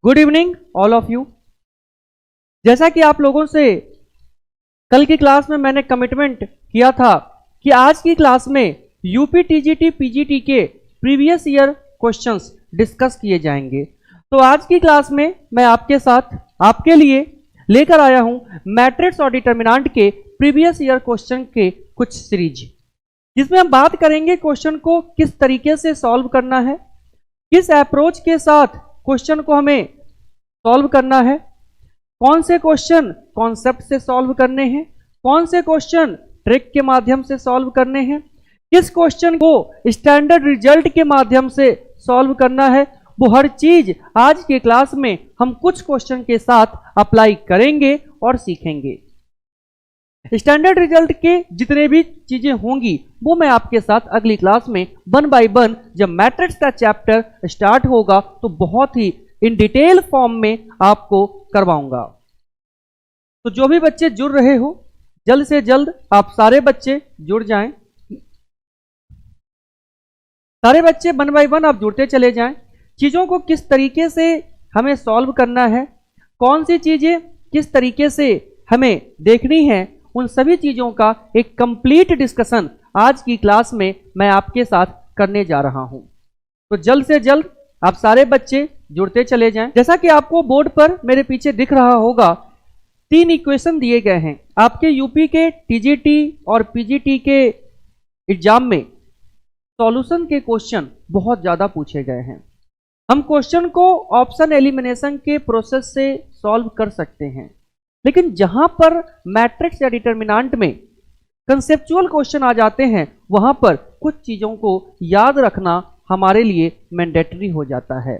Good evening all of you. जैसा कि आप लोगों से कल की क्लास में मैंने कमिटमेंट किया था कि आज की क्लास में यूपी टीजीटी पीजीटी के प्रीवियस ईयर क्वेश्चंस डिस्कस किए जाएंगे। तो आज की क्लास में मैं आपके साथ आपके लिए लेकर आया हूं मैट्रिक्स और डिटर्मिनेंट के प्रीवियस ईयर क्वेश्चन के कुछ सीरीज, जिसमें हम बात करेंगे क्वेश्चन को किस तरीके से सॉल्व करना है, किस अप्रोच के साथ क्वेश्चन को हमें सॉल्व करना है, कौन से क्वेश्चन कॉन्सेप्ट से सॉल्व करने हैं, कौन से क्वेश्चन ट्रिक के माध्यम से सॉल्व करने हैं, किस क्वेश्चन को स्टैंडर्ड रिजल्ट के माध्यम से सॉल्व करना है। वो हर चीज आज की क्लास में हम कुछ क्वेश्चन के साथ अप्लाई करेंगे और सीखेंगे। स्टैंडर्ड रिजल्ट के जितने भी चीजें होंगी वो मैं आपके साथ अगली क्लास में वन बाय वन, जब मैट्रिक्स का चैप्टर स्टार्ट होगा तो बहुत ही इन डिटेल फॉर्म में आपको करवाऊंगा। तो जो भी बच्चे जुड़ रहे हो, जल्द से जल्द आप सारे बच्चे जुड़ जाएं। सारे बच्चे वन बाय वन आप जुड़ते चले जाएं। चीजों को किस तरीके से हमें सॉल्व करना है, कौन सी चीजें किस तरीके से हमें देखनी है, उन सभी चीजों का एक कंप्लीट डिस्कशन आज की क्लास में मैं आपके साथ करने जा रहा हूं। तो जल्द से जल्द आप सारे बच्चे जुड़ते चले जाएं। जैसा कि आपको बोर्ड पर मेरे पीछे दिख रहा होगा, 3 इक्वेशन दिए गए हैं। आपके यूपी के टीजीटी और पीजीटी के एग्जाम में सॉल्यूशन के क्वेश्चन बहुत ज्यादा पूछे गए हैं। हम क्वेश्चन को ऑप्शन एलिमिनेशन के प्रोसेस से सॉल्व कर सकते हैं, लेकिन जहां पर मैट्रिक्स या डिटर्मिनेंट में कंसेप्चुअल क्वेश्चन आ जाते हैं वहां पर कुछ चीजों को याद रखना हमारे लिए मैंडेटरी हो जाता है।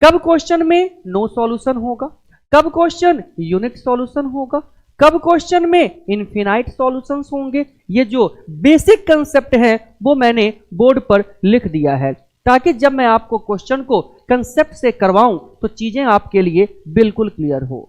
कब क्वेश्चन में नो सॉल्यूशन होगा, कब क्वेश्चन यूनिक सॉल्यूशन होगा, कब क्वेश्चन में इनफिनाइट सॉल्यूशंस होंगे, ये जो बेसिक कंसेप्ट है वो मैंने बोर्ड पर लिख दिया है, ताकि जब मैं आपको क्वेश्चन को कंसेप्ट से करवाऊं तो चीजें आपके लिए बिल्कुल क्लियर हो।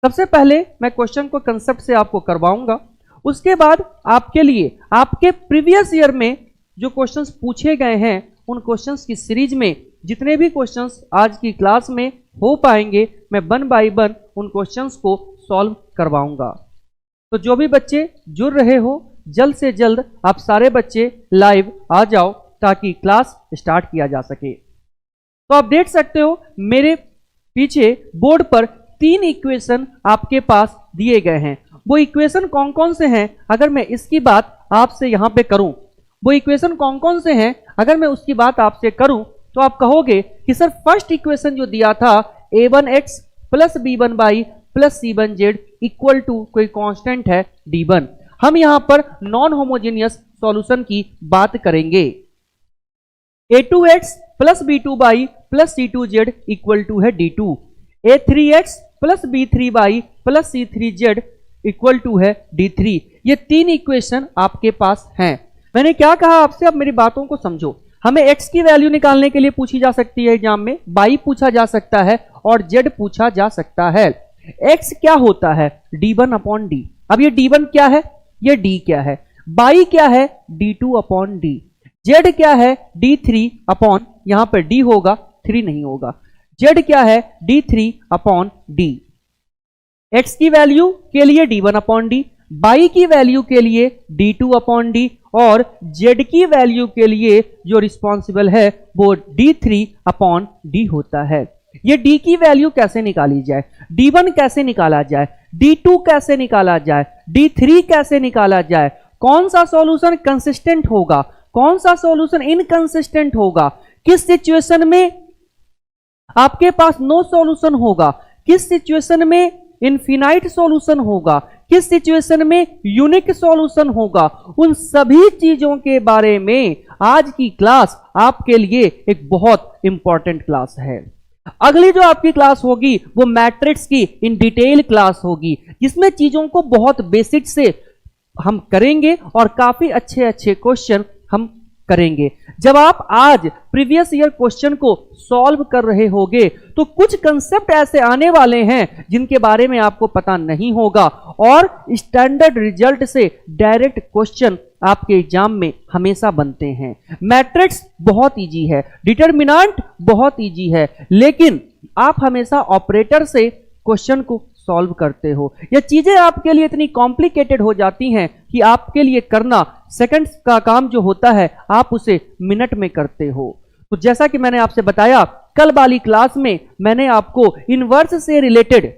सबसे पहले मैं क्वेश्चन को कंसेप्ट से आपको करवाऊंगा, उसके बाद आपके लिए आपके प्रीवियस ईयर में जो क्वेश्चंस पूछे गए हैं उन क्वेश्चंस की सीरीज में जितने भी क्वेश्चंस आज की क्लास में हो पाएंगे मैं वन बाय वन उन क्वेश्चंस को सॉल्व करवाऊंगा। तो जो भी बच्चे जुड़ रहे हो, जल्द से जल्द आप सारे बच्चे लाइव आ जाओ ताकि क्लास स्टार्ट किया जा सके। तो आप देख सकते हो मेरे पीछे बोर्ड पर 3 इक्वेशन आपके पास दिए गए हैं। वो इक्वेशन कौन कौन से हैं, अगर मैं इसकी बात आपसे यहां पे करूं, वो इक्वेशन कौन कौन से हैं अगर मैं उसकी बात आपसे करूं तो आप कहोगे कि सर फर्स्ट इक्वेशन जो दिया था a1x plus b1y plus c1z equal to कोई कांस्टेंट है d1। हम यहां पर नॉन होमोजेनियस सॉल्यूशन की बात करेंगे। a2x plus b2y plus c2z equal to है d2। a3x plus b3y plus c3z equal to है d3। ये 3 इक्वेशन आपके पास हैं। मैंने क्या कहा आपसे, अब मेरी बातों को समझो। हमें x की वैल्यू निकालने के लिए पूछी जा सकती है एग्जाम में, y पूछा जा सकता है और z पूछा जा सकता है। x क्या होता है d1 अपॉन d। अब ये d1 क्या है, ये d क्या है, y क्या है d2 अपॉन d, z क्या है d3 अपॉन, यहां पर d होगा 3 नहीं होगा, z क्या है d3 अपॉन d। x की वैल्यू के लिए d1 अपॉन d, y की वैल्यू के लिए d2 अपॉन d और z की वैल्यू के लिए जो रिस्पॉन्सिबल है वो d3 अपॉन d होता है। ये d की वैल्यू कैसे निकाली जाए, d1 कैसे निकाला जाए, d2 कैसे निकाला जाए, d3 कैसे निकाला जाए, कौन सा सॉल्यूशन कंसिस्टेंट होगा, कौन सा सॉल्यूशन इनकंसिस्टेंट होगा, किस सिचुएशन में आपके पास नो सॉल्यूशन होगा, किस सिचुएशन में इनफिनाइट सॉल्यूशन होगा, किस सिचुएशन में यूनिक सॉल्यूशन होगा, उन सभी चीजों के बारे में आज की क्लास आपके लिए एक बहुत इंपॉर्टेंट क्लास है। अगली जो आपकी क्लास होगी वो मैट्रिक्स की इन डिटेल क्लास होगी, जिसमें चीजों को बहुत बेसिक से हम करेंगे और काफी अच्छे अच्छे क्वेश्चन हम करेंगे। जब आप आज प्रीवियस ईयर क्वेश्चन को सॉल्व कर रहे होगे तो कुछ कंसेप्ट ऐसे आने वाले हैं जिनके बारे में आपको पता नहीं होगा और स्टैंडर्ड रिजल्ट से डायरेक्ट क्वेश्चन आपके एग्जाम में हमेशा बनते हैं। मैट्रिक्स बहुत इजी है, डिटरमिनेंट बहुत इजी है, लेकिन आप हमेशा ऑपरेटर से क्वेश्चन को सॉल्व करते हो। ये चीजें आपके लिए इतनी कॉम्प्लिकेटेड हो जाती हैं कि आपके लिए करना सेकंड्स का काम जो होता है आप उसे मिनट में करते हो। तो जैसा कि मैंने आपसे बताया, कल वाली क्लास में मैंने आपको इनवर्स से रिलेटेड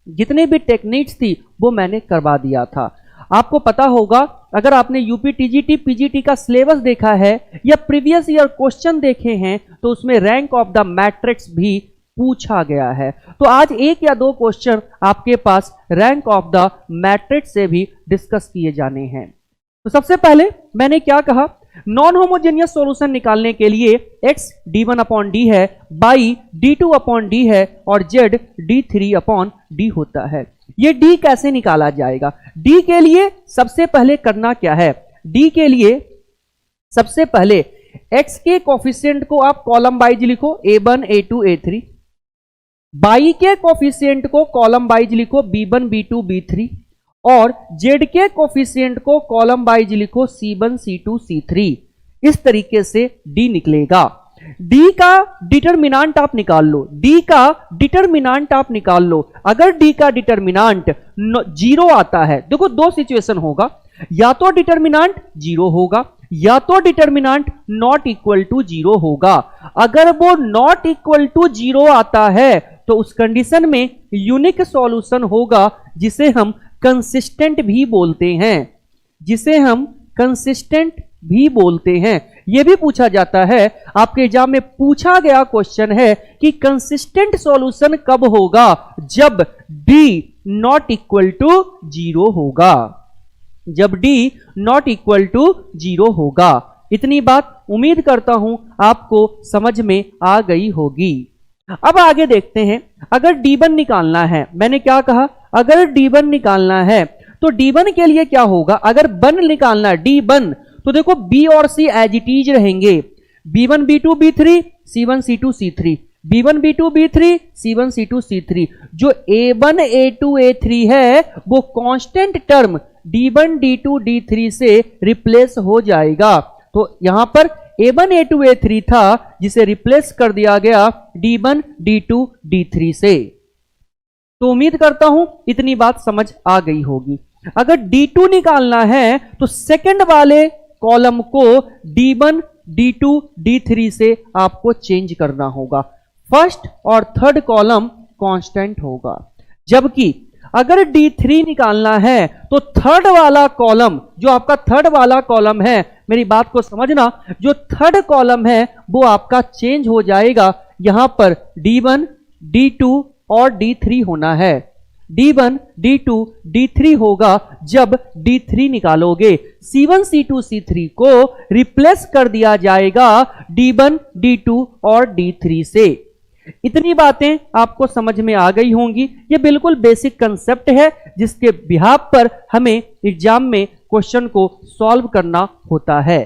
जितने भी टेक्निक्स थी वो मैंने करवा दिया था। आपको पता होगा, अगर आपने यूपी टीजीटी पीजीटी का सिलेबस देखा है या प्रीवियस ईयर क्वेश्चन देखे हैं तो उसमें रैंक ऑफ द मैट्रिक्स भी पूछा गया है। तो आज एक या दो क्वेश्चन आपके पास रैंक ऑफ द मैट्रिक्स से भी डिस्कस किए जाने हैं। तो सबसे पहले मैंने क्या कहा, नॉन होमोजेनियस सॉल्यूशन निकालने के लिए x d1 अपॉन डी है, y d2 अपॉन डी है और z d3 अपॉन डी होता है। ये d कैसे निकाला जाएगा? d के लिए सबसे पहले करना क्या है, d के लिए सबसे पहले x के कोफिशिएंट को आप कॉलम वाइज लिखो, a1 a2 a3, y के कोफिशिएंट को कॉलम वाइज लिखो, b1 b2 b3, और z के कोफिशिएंट को कॉलम वाइज लिखो, c1 c2 c3। इस तरीके से d निकलेगा। d का डिटरमिनेंट आप निकाल लो, d का डिटरमिनेंट आप निकाल लो। अगर d का डिटरमिनेंट 0 आता है, देखो दो सिचुएशन होगा, या तो डिटरमिनेंट 0 होगा या तो डिटरमिनेंट नॉट इक्वल टू 0 होगा। अगर वो नॉट इक्वल टू 0 आता है तो उस कंडीशन में यूनिक सॉल्यूशन होगा, जिसे हम कंसिस्टेंट भी बोलते हैं, जिसे हम कंसिस्टेंट भी बोलते हैं। यह भी पूछा जाता है, आपके एग्जाम में पूछा गया क्वेश्चन है कि कंसिस्टेंट सॉल्यूशन कब होगा, जब d नॉट इक्वल टू 0 होगा, जब d नॉट इक्वल टू 0 होगा। इतनी बात उम्मीद करता हूं आपको समझ में आ गई होगी। अब आगे देखते हैं, अगर d1 निकालना है, मैंने क्या कहा, अगर d1 निकालना है तो d1 के लिए क्या होगा, अगर 1 निकालना है d1 तो देखो b और c एज इट इज रहेंगे, b1 b2 b3 c1 c2 c3, b1 b2 b3 c1 c2 c3। जो a1 a2 a3 है वो constant term d1 d2 d3 से रिप्लेस हो जाएगा। तो यहां पर a1 a2 a3 था जिसे रिप्लेस कर दिया गया d1 d2 d3 से। तो उम्मीद करता हूं इतनी बात समझ आ गई होगी। अगर d2 निकालना है तो सेकंड वाले कॉलम को d1 d2 d3 से आपको चेंज करना होगा, फर्स्ट और थर्ड कॉलम कांस्टेंट होगा। जबकि अगर d3 निकालना है तो थर्ड वाला कॉलम, जो आपका थर्ड वाला कॉलम है, मेरी बात को समझना, जो थर्ड कॉलम है वो आपका चेंज हो जाएगा। यहां पर d1 d2 और d3 होना है, d1 d2 d3 होगा जब d3 निकालोगे। c1 c2 c3 को रिप्लेस कर दिया जाएगा d1 d2 और d3 से। इतनी बातें आपको समझ में आ गई होंगी। ये बिल्कुल बेसिक कंसेप्ट है जिसके बिहाफ पर हमें एग्जाम में क्वेश्चन को सॉल्व करना होता है।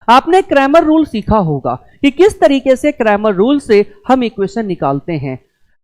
आपने क्रैमर रूल सीखा होगा कि किस तरीके से क्रैमर रूल से हम इक्वेशन निकालते हैं।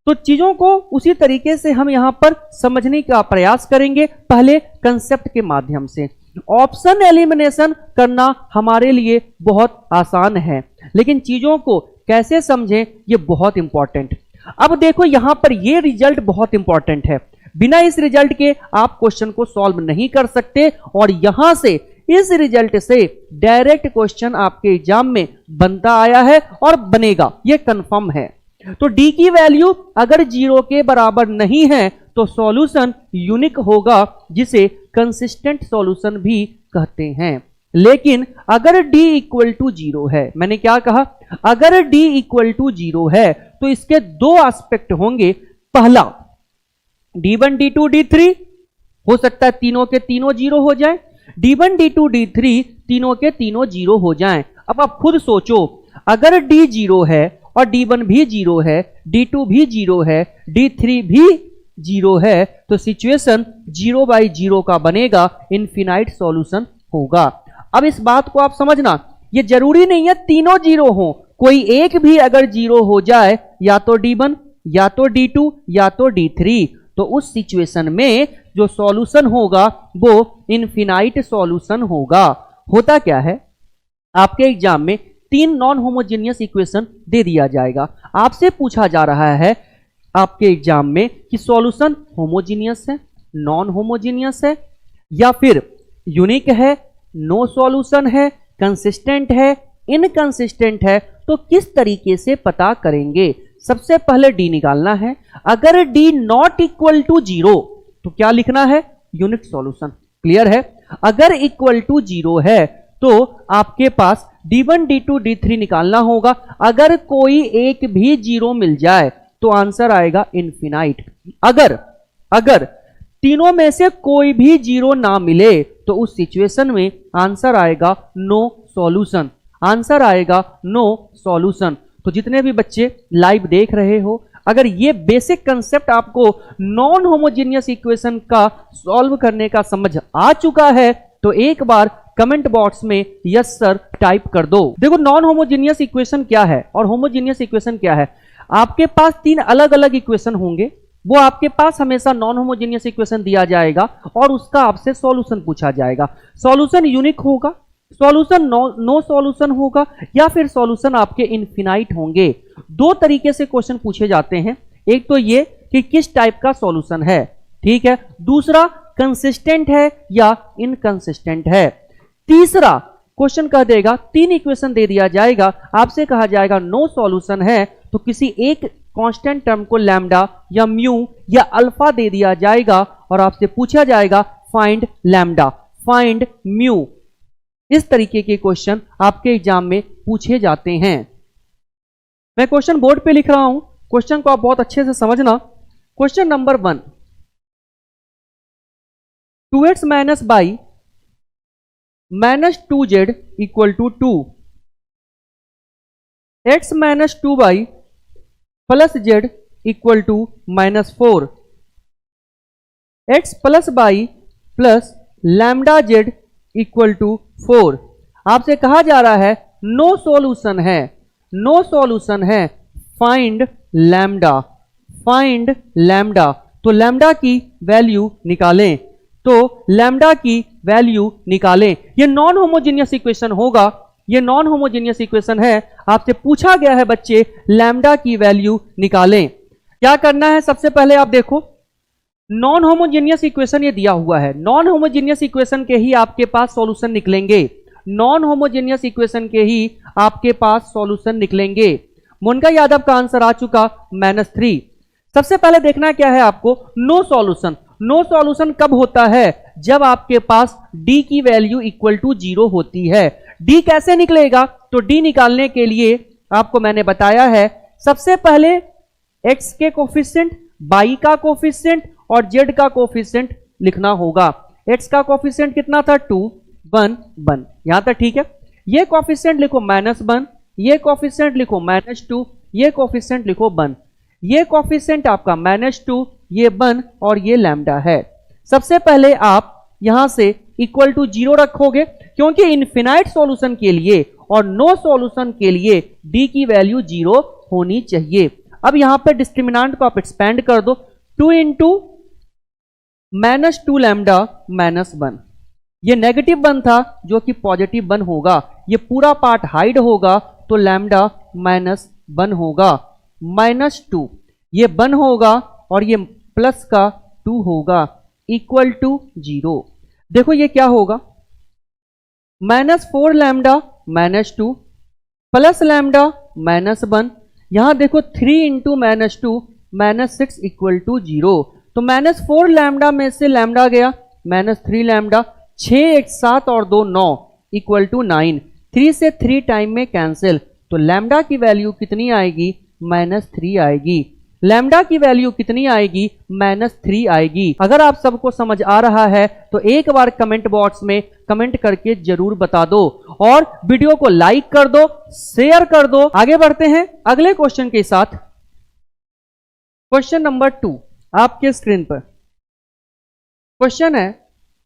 तो चीजों को उसी तरीके से हम यहां पर समझने का प्रयास करेंगे, पहले कंसेप्ट के माध्यम से। ऑप्शन एलिमिनेशन करना हमारे लिए बहुत आसान है, लेकिन चीजों को कैसे समझें ये बहुत इंपॉर्टेंट। अब देखो यहां पर ये रिजल्ट बहुत इंपॉर्टेंट है, बिना इस रिजल्ट के आप क्वेश्चन को सॉल्व नहीं कर सकते, और यहां से इस रिजल्ट से डायरेक्ट क्वेश्चन आपके एग्जाम में बनता आया है और बनेगा, ये कंफर्म है। तो d की वैल्यू अगर 0 के बराबर नहीं है तो सॉल्यूशन यूनिक होगा, जिसे कंसिस्टेंट सॉल्यूशन भी कहते हैं। लेकिन अगर d इक्वल टू 0 है, मैंने क्या कहा, अगर d इक्वल टू 0 है तो इसके दो एस्पेक्ट होंगे। पहला d1 d2 d3 हो सकता है तीनों के तीनों 0 हो जाए, d1 d2 d3 तीनों के तीनों 0 हो जाएं। अब आप खुद सोचो, अगर d 0 है और d1 भी 0 है, d2 भी 0 है, d3 भी 0 है, तो सिचुएशन 0 बाई 0 का बनेगा, इनफिनाइट सॉल्यूशन होगा। अब इस बात को आप समझना, ये जरूरी नहीं है तीनों 0 हो, कोई एक भी अगर 0 हो जाए, या तो d1 या तो d2 या तो d3, तो उस सिचुएशन में जो सॉल्यूशन होगा वो इनफिनाइट सॉल्यूशन होगा। होता क्या है, आपके एग्जाम में 3 नॉन होमोजेनियस इक्वेशन दे दिया जाएगा, आपसे पूछा जा रहा है आपके एग्जाम में कि सॉल्यूशन होमोजेनियस है, नॉन होमोजेनियस है, या फिर यूनिक है, नो सॉल्यूशन है, कंसिस्टेंट है, इनकंसिस्टेंट है। तो किस तरीके से पता करेंगे? सबसे पहले डी निकालना है। अगर डी नॉट इक्वल टू 0 तो क्या लिखना है? Unique solution. क्लियर है? अगर इक्वल टू 0 है तो आपके पास D1 D2 D3 निकालना होगा। अगर कोई एक भी 0 मिल जाए तो आंसर आएगा इनफिनाइट। अगर तीनों में से कोई भी 0 ना मिले तो उस सिचुएशन में आंसर आएगा नो सॉल्यूशन। आंसर आएगा नो सॉल्यूशन। तो जितने भी बच्चे लाइव देख रहे हो, अगर ये बेसिक कंसेप्ट आपको नॉन होमोजेनियस इक्वेशन का सॉल्व करने का समझ आ चुका है तो एक बार कमेंट बॉक्स में यस सर टाइप कर दो। देखो नॉन होमोजेनियस इक्वेशन क्या है और होमोजेनियस इक्वेशन क्या है। आपके पास 3 अलग अलग इक्वेशन होंगे, वो आपके पास हमेशा नॉन होमोजेनियस इक्वेशन दिया जाएगा और उसका आपसे सॉल्यूशन पूछा जाएगा। सॉल्यूशन यूनिक होगा, सॉल्यूशन नो सॉल्यूशन होगा, या फिर सॉल्यूशन आपके इनफिनाइट होंगे। 2 तरीके से क्वेश्चन पूछे जाते हैं। एक तो ये कि किस टाइप का सॉल्यूशन है, ठीक है। दूसरा कंसिस्टेंट है या इनकंसिस्टेंट है। तीसरा क्वेश्चन कह देगा 3 इक्वेशन दे दिया जाएगा, आपसे कहा जाएगा नो सॉल्यूशन है तो किसी एक कांस्टेंट टर्म को लैम्डा या म्यू या अल्फा दे दिया जाएगा और आपसे पूछा जाएगा फाइंड लैम्डा, फाइंड म्यू। इस तरीके के क्वेश्चन आपके एग्जाम में पूछे जाते हैं। मैं क्वेश्चन बोर्ड पे लिख रहा हूं, क्वेश्चन को आप बहुत अच्छे से समझना। Question number 1, 2x minus y -2z equal to 2, x minus 2 y plus z equal to -4, x plus y plus lambda z equal to 4। आपसे कहा जा रहा है नो सॉल्यूशन है, नो सॉल्यूशन है, फाइंड लैम्डा, फाइंड लैम्डा। तो lambda की value निकालें, तो लैम्डा की वैल्यू निकालें। ये नॉन होमोजेनियस इक्वेशन होगा, ये नॉन होमोजेनियस इक्वेशन है। आपसे पूछा गया है बच्चे लैम्डा की वैल्यू निकालें। क्या करना है? सबसे पहले आप देखो नॉन होमोजेनियस इक्वेशन ये दिया हुआ है, नॉन होमोजेनियस इक्वेशन के ही आपके पास सॉल्यूशन निकलेंगे, नॉन होमोजेनियस इक्वेशन के ही आपके पास सॉल्यूशन निकलेंगे। मोनिका यादव का आंसर आ चुका -3। सबसे पहले देखना क्या है आपको? No solution. नो सॉल्यूशन कब होता है? जब आपके पास d की वैल्यू इक्वल टू 0 होती है। d कैसे निकलेगा? तो d निकालने के लिए आपको मैंने बताया है, सबसे पहले x के कोफिशिएंट, y का कोफिशिएंट और z का कोफिशिएंट लिखना होगा। x का कोफिशिएंट कितना था? 2, 1, 1। यहां तक ठीक है। ये कोफिशिएंट लिखो -1, ये कोफिशिएंट लिखो -2, ये कोफिशिएंट लिखो 1। ये कोफिशिएंट आपका -2, ये 1 और ये लैम्डा है। सबसे पहले आप यहां से इक्वल टू 0 रखोगे, क्योंकि इनफिनाइट सॉल्यूशन के लिए और नो सॉल्यूशन के लिए d की वैल्यू 0 होनी चाहिए। अब यहां पे डिस्क्रिमिनेंट को आप एक्सपेंड कर दो, 2 इंटू -2 लैम्डा -1। ये नेगेटिव 1 था जो कि पॉजिटिव 1 होगा, ये पूरा पार्ट हाइड होगा तो लैम्डा -1 होगा, -2 ये 1 होगा और ये प्लस का 2 होगा, इक्वल टू 0। देखो ये क्या होगा? -4 लैम्डा -2 प्लस लैम्डा -1। यहां देखो 3 इंटू -2 -6 इक्वल टू 0। तो -4 लैम्डा में से लैम्डा गया, -3 लैम्डा, 6 1 7 और 2 9 इक्वल टू 9। 3 से 3 टाइम में कैंसिल, तो लैम्डा की वैल्यू कितनी आएगी? -3 आएगी। लैम्डा की वैल्यू कितनी आएगी? -3 आएगी। अगर आप सबको समझ आ रहा है तो एक बार कमेंट बॉक्स में कमेंट करके जरूर बता दो और वीडियो को लाइक कर दो, शेयर कर दो। आगे बढ़ते हैं अगले क्वेश्चन के साथ। क्वेश्चन नंबर 2 आपके स्क्रीन पर क्वेश्चन है,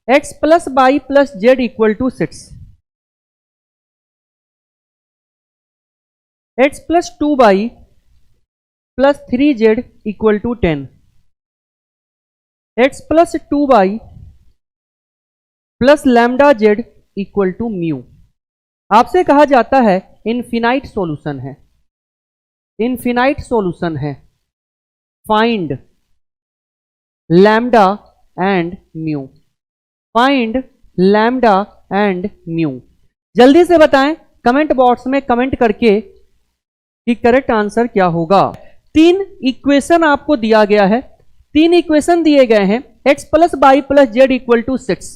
x plus y plus z equal to 6, x plus 2 y plus 3z equal to 10। X plus 2y plus lambda z equal to mu. आपसे कहा जाता है इनफिनाइट सॉल्यूशन है, इनफिनाइट सॉल्यूशन है, find lambda and mu, find lambda and mu. जल्दी से बताएं comment box में कमेंट करके कि करेक्ट आंसर क्या होगा। 3 इक्वेशन आपको दिया गया है, 3 इक्वेशन दिए गए हैं। x plus y plus z equal to 6,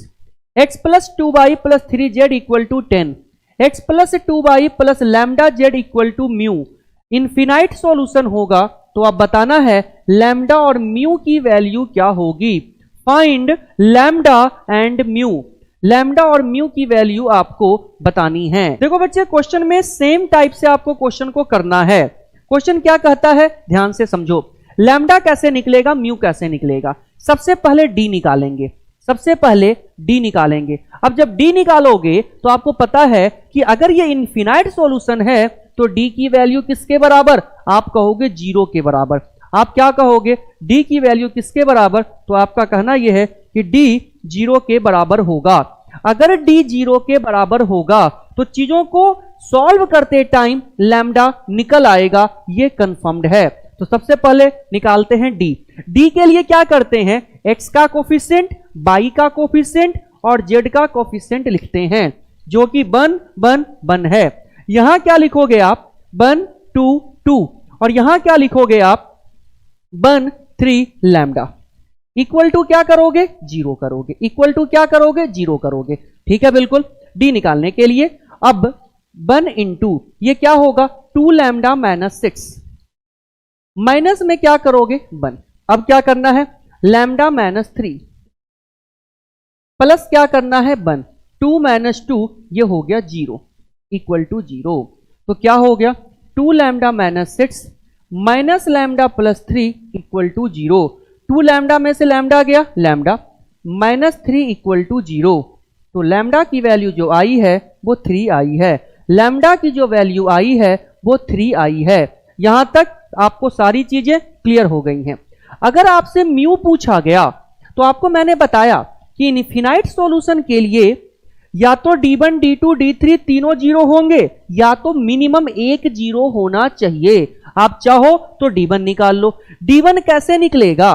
x plus 2y plus 3z equal to 10, x plus 2y plus lambda z equal to mu. Infinite solution होगा तो आप बताना है लैम्डा और म्यू की वैल्यू क्या होगी। Find lambda and mu, lambda और म्यू की वैल्यू आपको बतानी है। देखो बच्चे क्वेश्चन में सेम टाइप से आपको क्वेश्चन को करना है। क्वेश्चन क्या कहता है ध्यान से समझो। लैम्डा कैसे निकलेगा, म्यू कैसे निकलेगा। सबसे पहले डी निकालेंगे, सबसे पहले डी निकालेंगे। अब जब डी निकालोगे तो आपको पता है कि अगर ये इनफिनाइट सॉल्यूशन है तो डी की वैल्यू किसके बराबर, आप कहोगे 0 के बराबर। आप क्या कहोगे, डी की वैल्यू किसके बराबर, तो आपका कहना यह है कि डी 0 के बराबर होगा। अगर डी 0 के बराबर होगा तो चीजों को सॉल्व करते टाइम लैम्डा निकल आएगा, ये कंफर्म्ड है। तो सबसे पहले निकालते हैं डी। डी के लिए क्या करते हैं, एक्स का कोफिशिएंट, वाई का कोफिशिएंट और जेड का कोफिशिएंट लिखते हैं, जो कि 1 1 1 है। यहां क्या लिखोगे आप 1 2 2 और यहां क्या लिखोगे आप 1 3 लैम्डा। इक्वल टू क्या करोगे 0 करोगे, इक्वल टू क्या करोगे 0 करोगे। ठीक है बिल्कुल। डी निकालने के लिए अब 1 इंटू ये क्या होगा 2 लैम्डा माइनस 6, माइनस में क्या करोगे 1। अब क्या करना है लैम्डा माइनस 3 प्लस क्या करना है 1, 2 माइनस 2 ये हो गया 0 इक्वल टू 0। तो क्या हो गया 2 lambda minus 6 minus lambda plus 3 equal to 0। 2 lambda में से लैम्डा गया लैम्डा, माइनस 3 इक्वल टू 0। तो लैम्डा की वैल्यू जो आई है वो 3 आई है, लैम्डा की जो वैल्यू आई है वो 3 आई है। यहां तक आपको सारी चीजें क्लियर हो गई हैं। अगर आपसे म्यू पूछा गया तो आपको मैंने बताया कि इनफिनाइट सॉल्यूशन के लिए या तो D1 D2 D3 तीनों 0 होंगे या तो मिनिमम एक 0 होना चाहिए। आप चाहो तो D1 निकाल लो। D1 कैसे निकलेगा,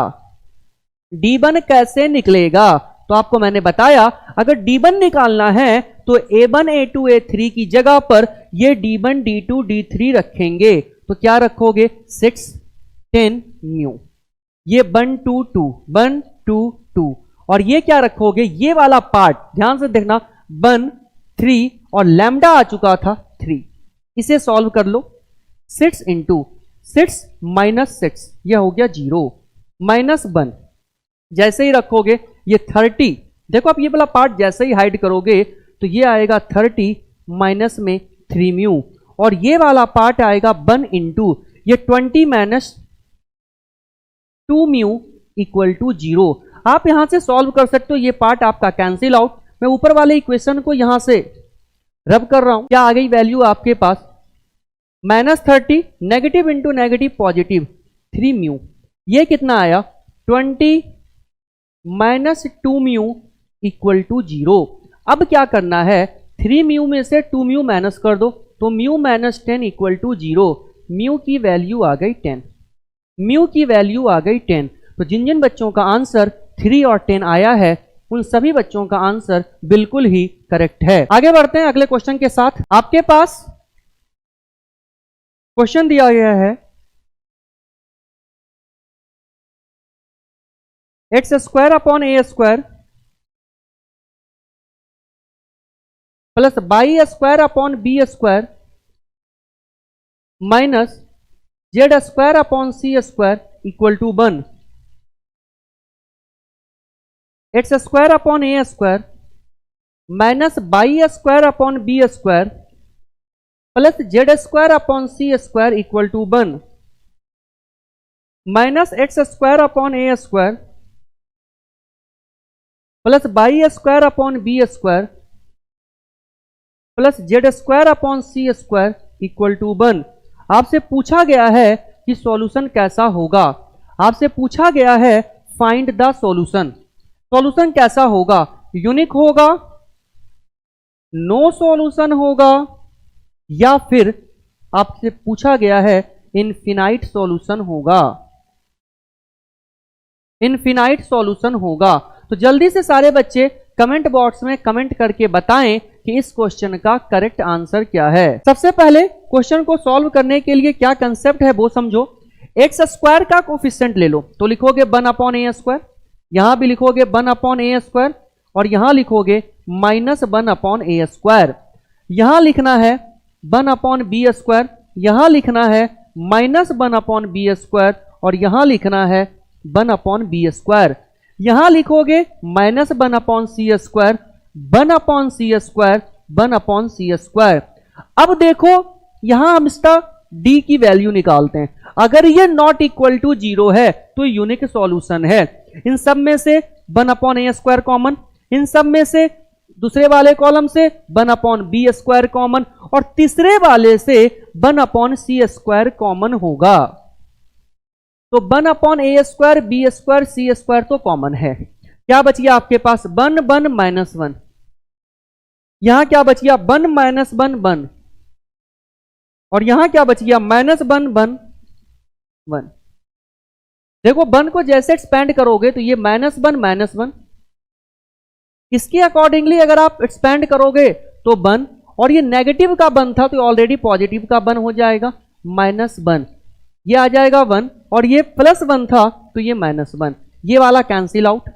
D1 कैसे निकलेगा, तो आपको मैंने बताया अगर D1 निकालना है तो A1 A2 A3 की जगह पर ये D1 D2 D3 रखेंगे। तो क्या रखोगे 6 10 म्यू, ये 1 2 2 1 2 2 और ये क्या रखोगे, ये वाला पार्ट ध्यान से देखना 1 3 और लैम्डा आ चुका था 3। इसे सॉल्व कर लो। 6 इंटू 6 माइनस 6 यह हो गया 0 माइनस 1, जैसे ही रखोगे ये 30। देखो आप ये वाला पार्ट जैसे ही हाइड करोगे तो ये आएगा 30 माइनस में 3 म्यू और ये वाला पार्ट आएगा 1 इंटू ये 20 माइनस 2 म्यू इक्वल टू 0। आप यहां से सॉल्व कर सकते हो, ये पार्ट आपका कैंसिल आउट। मैं ऊपर वाले इक्वेशन को यहां से रब कर रहा हूं। क्या आ गई वैल्यू आपके पास minus 30 negative into negative positive 3 mu, ये कितना आया 20 माइनस 2 म्यू इक्वल टू 0। अब क्या करना है 3 म्यू में से 2 म्यू माइनस कर दो तो mu minus 10 equal to 0। Mu की वैल्यू आ गई 10, म्यू की वैल्यू आ गई 10। तो जिन जिन बच्चों का आंसर 3 और 10 आया है उन सभी बच्चों का आंसर बिल्कुल ही करेक्ट है। आगे बढ़ते हैं अगले क्वेश्चन के साथ। आपके पास क्वेश्चन दिया गया है x square upon a square plus y square upon b square minus z square upon c square equal to 1। X square upon a square minus y square upon b square plus z square upon c square equal to 1 minus x square upon a square plus y square upon b square plus z square upon c square equal to 1। आपसे पूछा गया है कि solution कैसा होगा। आपसे पूछा गया है फाइंड द सॉल्यूशन। सॉल्यूशन कैसा होगा? यूनिक होगा, नो सॉल्यूशन होगा, या फिर आपसे पूछा गया है इनफिनाइट सॉल्यूशन होगा। इनफिनाइट सॉल्यूशन होगा। तो जल्दी से सारे बच्चे कमेंट बॉक्स में कमेंट करके बताएं कि इस क्वेश्चन का करेक्ट आंसर क्या है। सबसे पहले क्वेश्चन को सॉल्व करने के लिए क्या कंसेप्ट है वो समझो। एक्स स्क्वायर का कोफिशिएंट ले लो तो लिखोगे 1/a², यहां भी लिखोगे 1/a², और यहां लिखोगे -1/a²। यहां लिखना है 1/b², यहां लिखना है -1/b², और यहां लिखना है 1/b²। यहां लिखोगे -1/c², 1/c², 1/c²। अब देखो यहां हम इसका d की वैल्यू निकालते हैं। अगर ये नॉट इक्वल टू 0 है तो यूनिक सॉल्यूशन है। इन सब में से 1/a² कॉमन, इन सब में से दूसरे वाले कॉलम से 1/b² कॉमन, और तीसरे वाले से 1/c² कॉमन होगा। तो 1/a², b², c² तो कॉमन है। क्या बचिया आपके पास? 1 1 -1। यहां क्या बचिया? 1 -1 1, और यहां क्या बचिया? -1 1 1। देखो 1 को जैसे एक्सपेंड करोगे तो ये -1 -1, इसके अकॉर्डिंगली अगर आप एक्सपेंड करोगे तो 1, और ये नेगेटिव का 1 था तो ऑलरेडी पॉजिटिव का 1 हो जाएगा, -1। ये आ जाएगा 1, और ये +1 था तो ये -1, ये वाला कैंसिल आउट।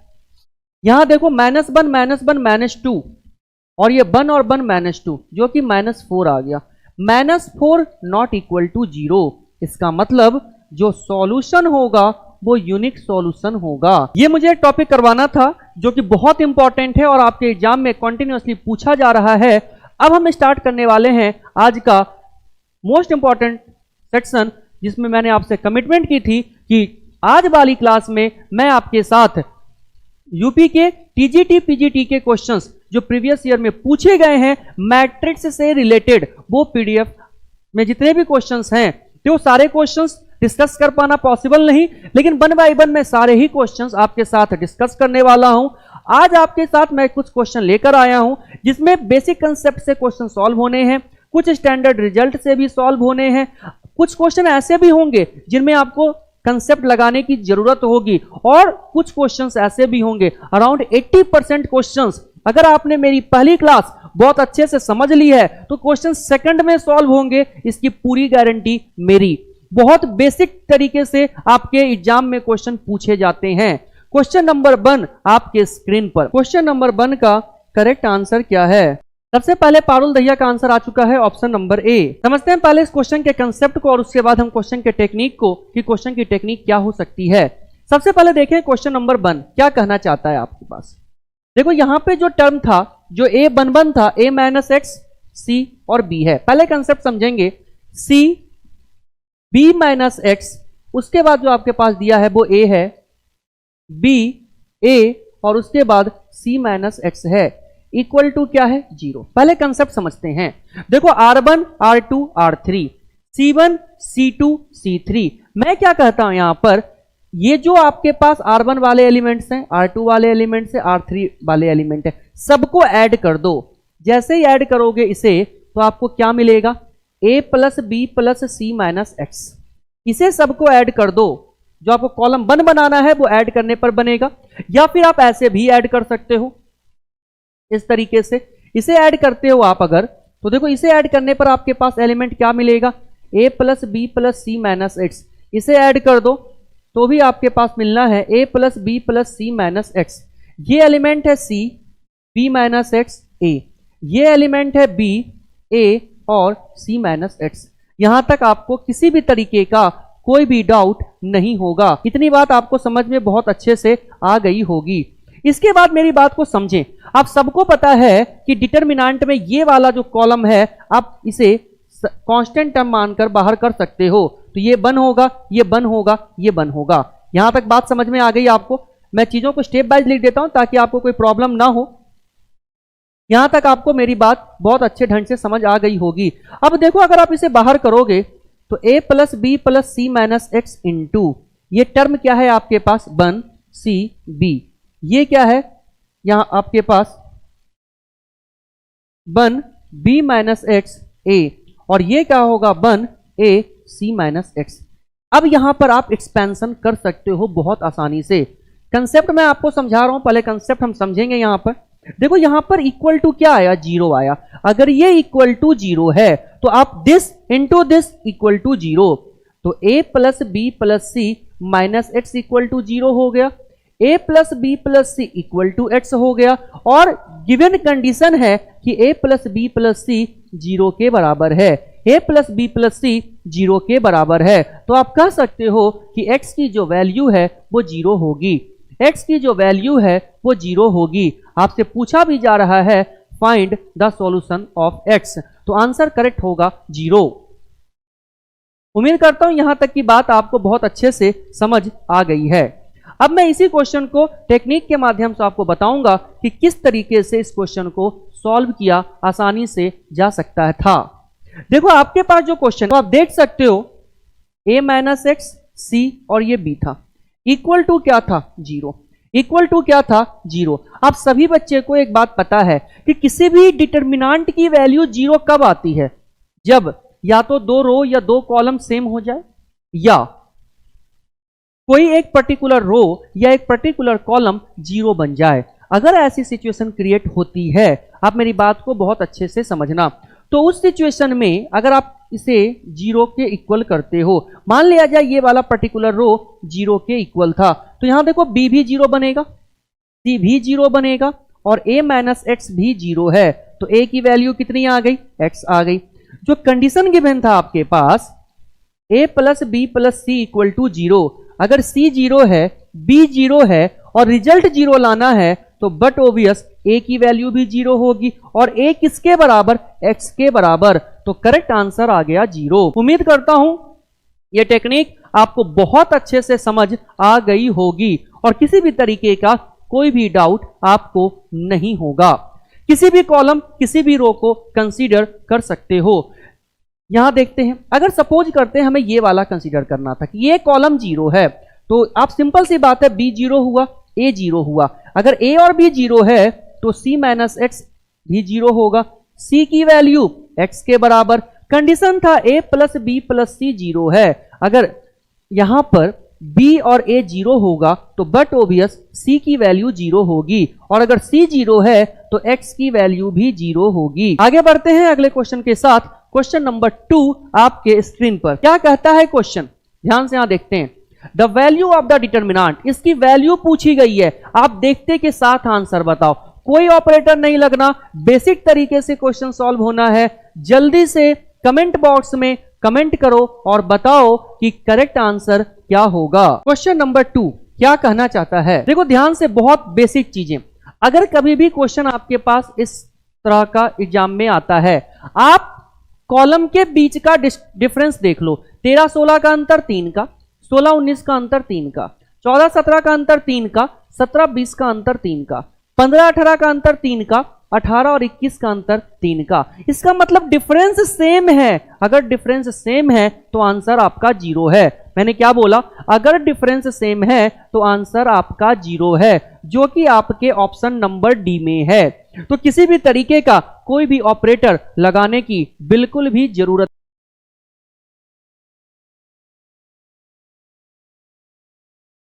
यहां देखो -1 -1 -2, और ये 1 और 1 -2 जो कि -4 आ गया। -4 नॉट इक्वल टू 0, इसका मतलब जो सॉल्यूशन होगा वो यूनिक सॉल्यूशन होगा। ये मुझे एक टॉपिक करवाना था जो कि बहुत इंपॉर्टेंट है और आपके एग्जाम में कंटिन्यूअसली पूछा जा रहा है। अब हम स्टार्ट करने वाले हैं आज का मोस्ट इंपॉर्टेंट सेक्शन, जिसमें मैंने आपसे कमिटमेंट की थी कि आज वाली क्लास में मैं आपके साथ यूपी के टीजीटी पीजीटी के क्वेश्चंस जो प्रीवियस ईयर में पूछे गए हैं मैट्रिक्स से रिलेटेड, वो पीडीएफ में जितने भी क्वेश्चंस हैं तो सारे क्वेश्चंस डिस्कस कर पाना पॉसिबल नहीं, लेकिन 1 बाय 1 मैं सारे ही क्वेश्चंस आपके साथ डिस्कस करने वाला हूं। आज आपके साथ मैं कुछ क्वेश्चन लेकर आया हूं जिसमें बेसिक कंसेप्ट से क्वेश्चन सॉल्व होने हैं, कुछ स्टैंडर्ड रिजल्ट से भी सॉल्व होने हैं, कुछ क्वेश्चन ऐसे भी होंगे जिनमें आपको कंसेप्ट लगाने की जरूरत होगी, और कुछ क्वेश्चंस ऐसे भी होंगे अराउंड 80% क्वेश्चंस अगर आपने मेरी पहली क्लास बहुत अच्छे से समझ ली है तो क्वेश्चन सेकंड में सॉल्व होंगे, इसकी पूरी गारंटी मेरी। बहुत बेसिक तरीके से आपके एग्जाम में क्वेश्चन पूछे जाते हैं। क्वेश्चन नंबर 1 आपके स्क्रीन पर। क्वेश्चन नंबर 1 का करेक्ट आंसर क्या है? सबसे पहले पारुल दहिया का आंसर आ चुका है ऑप्शन नंबर ए। समझते हैं पहले इस क्वेश्चन के कंसेप्ट को और उसके बाद हम क्वेश्चन के टेक्निक को कि क्वेश्चन की टेक्निक क्या हो सकती है। सबसे पहले देखें क्वेश्चन नंबर 1 क्या कहना चाहता है आपके पास। देखो यहां पे जो टर्म था जो a11 था, a - x c और b है। पहले कंसेप्ट समझेंगे, c b - x, उसके बाद जो आपके पास दिया है वो a है, b a और उसके बाद c - x है, इक्वल टू क्या है? 0। पहले कंसेप्ट समझते हैं। देखो r1 r2 r3, c1 c2 c3। मैं क्या कहता हूं यहां पर, ये जो आपके पास r1 वाले एलिमेंट्स हैं, r2 वाले एलिमेंट्स हैं, r3 वाले एलिमेंट है, सबको ऐड कर दो। जैसे ही ऐड करोगे इसे तो आपको क्या मिलेगा? a + b + c - x। इसे सबको ऐड कर दो, जो आपको कॉलम 1 बनाना है वो ऐड करने पर बनेगा, या फिर आप ऐसे भी ऐड कर सकते हो इस तरीके से। इसे ऐड करते हो आप अगर, तो देखो इसे ऐड करने पर आपके पास एलिमेंट क्या मिलेगा? a + b + c - x। इसे ऐड कर दो तो भी आपके पास मिलना है a + b + c - x। ये एलिमेंट है c, b - x a, ये एलिमेंट है b a और c - x। यहां तक आपको किसी भी तरीके का कोई भी डाउट नहीं होगा। इतनी बात आपको समझ में बहुत अच्छे से आ गई होगी। इसके बाद मेरी बात को समझें। आप सबको पता है कि डिटरमिनेंट में ये वाला जो कॉलम है आप इसे कांस्टेंट टर्म मानकर बाहर कर सकते हो, तो ये 1 होगा, ये 1 होगा, ये 1 होगा। यहां तक बात समझ में आ गई आपको? मैं चीजों को स्टेप बाय लिख देता हूं ताकि आपको कोई प्रॉब्लम ना हो। यहां तक आपको मेरी बात बहुत अच्छे ढंग से समझ आ गई होगी। अब देखो अगर आप इसे बाहर करोगे तो a + b + c - x into ये टर्म क्या है आपके पास? 1, सी बी। ये क्या है, यहां आपके पास 1 बी माइनस एक्स ए, और ये क्या होगा 1 ए सी माइनस एक्स। अब यहां पर आप एक्सपेंशन कर सकते हो बहुत आसानी से। कंसेप्ट मैं आपको समझा रहा हूं, पहले कंसेप्ट हम समझेंगे। यहां पर देखो, यहां पर इक्वल टू क्या आया, 0 आया। अगर ये इक्वल टू 0 है तो आप this into this equal to 0, तो a plus b plus c minus x equal to 0 हो गया। a plus b plus c equal to x हो गया, और गिवन कंडीशन है कि a plus b plus c 0 के बराबर है। a plus b plus c 0 के बराबर है, तो आप कह सकते हो कि x की जो वैल्यू है वो 0 होगी। x की जो वैल्यू है वो 0 होगी। आपसे पूछा भी जा रहा है find the solution of x, तो आंसर करेक्ट होगा 0। उम्मीद करता हूं यहां तक की बात आपको बहुत अच्छे से समझ आ गई है। अब मैं इसी क्वेश्चन को टेक्निक के माध्यम से आपको बताऊंगा कि किस तरीके से इस क्वेश्चन को सॉल्व किया आसानी से जा सकता था। देखो, आपके पास जो क्वेश्चन तो आप देख सकते हो a माइनस एक्स सी और ये b था, इक्वल टू क्या था 0, इक्वल टू क्या था 0। आप सभी बच्चे को एक बात पता है कि किसी भी डिटरमिनेंट की वैल्यू 0 कब आती है, जब या तो 2 रो या 2 कॉलम सेम हो जाए, या कोई एक पर्टिकुलर रो या एक पर्टिकुलर कॉलम 0 बन जाए। अगर ऐसी सिचुएशन क्रिएट होती है, आप मेरी बात को बहुत अच्छे से समझना, तो उस सिचुएशन में अगर आप इसे 0 के इक्वल करते हो, मान लिया जाए ये वाला पर्टिकुलर रो 0 के इक्वल था, तो यहां देखो b भी 0 बनेगा, c भी 0 बनेगा, और a माइनस एक्स भी 0 है, तो a की वैल्यू कितनी आ गई, x आ गई। जो कंडीशन गिवन था आपके पास a plus b plus c equal to 0, अगर c 0 है, b 0 है और रिजल्ट 0 लाना है, तो बट ओबियस a की वैल्यू भी 0 होगी, और a किसके बराबर, x के बराबर, तो करेक्ट आंसर आ गया 0। उम्मीद करता हूं यह टेक्निक आपको बहुत अच्छे से समझ आ गई होगी, और किसी भी तरीके का कोई भी डाउट आपको नहीं होगा। किसी भी कॉलम किसी भी रो को कंसीडर कर सकते हो। यहां देखते हैं, अगर सपोज करते हैं हमें ये वाला कंसीडर करना था कि ये कॉलम 0 है, तो आप सिंपल सी बात है b 0 हुआ, a 0 हुआ। अगर a और b 0 है तो c माइनस एक्स भी 0 होगा, c की वैल्यू x के बराबर। कंडीशन था a plus b plus c 0 है, अगर यहां पर b और a 0 होगा तो बट ओबियस c की वैल्यू 0 होगी, और अगर c 0 है तो x की वैल्यू भी 0 होगी। आगे बढ़ते हैं अगले क्वेश्चन के साथ। क्वेश्चन नंबर 2 आपके स्क्रीन पर क्या कहता है क्वेश्चन, ध्यान से यहां देखते हैं। The value of the determinant, इसकी वैल्यू पूछी गई है, आप देखते के साथ आंसर बताओ, कोई ऑपरेटर नहीं लगना, बेसिक तरीके से क्वेश्चन सॉल्व होना है। जल्दी से कमेंट बॉक्स में कमेंट करो और बताओ कि करेक्ट आंसर क्या होगा। क्वेश्चन नंबर 2 क्या कहना चाहता है, देखो ध्यान से, बहुत बेसिक चीजें। अगर कभी भी क्वेश्चन आपके पास इस तरह का एग्जाम में आता है, आप कॉलम के बीच का डिफरेंस देख लो, 13-16 का अंतर 3 का, 16-19 का अंतर 3 का, 14-17 का अंतर 3 का, 17-20 का अंतर 3 का, 15-18 का अंतर 3 का, 18 और 21 का अंतर 3 का। इसका मतलब डिफरेंस सेम है। अगर डिफरेंस सेम है तो आंसर आपका 0 है। मैंने क्या बोला, अगर डिफरेंस सेम है तो आंसर आपका 0 है, जो कि आपके ऑप्शन नंबर डी में है। तो किसी भी तरीके का कोई भी ऑपरेटर लगाने की बिल्कुल भी जरूरत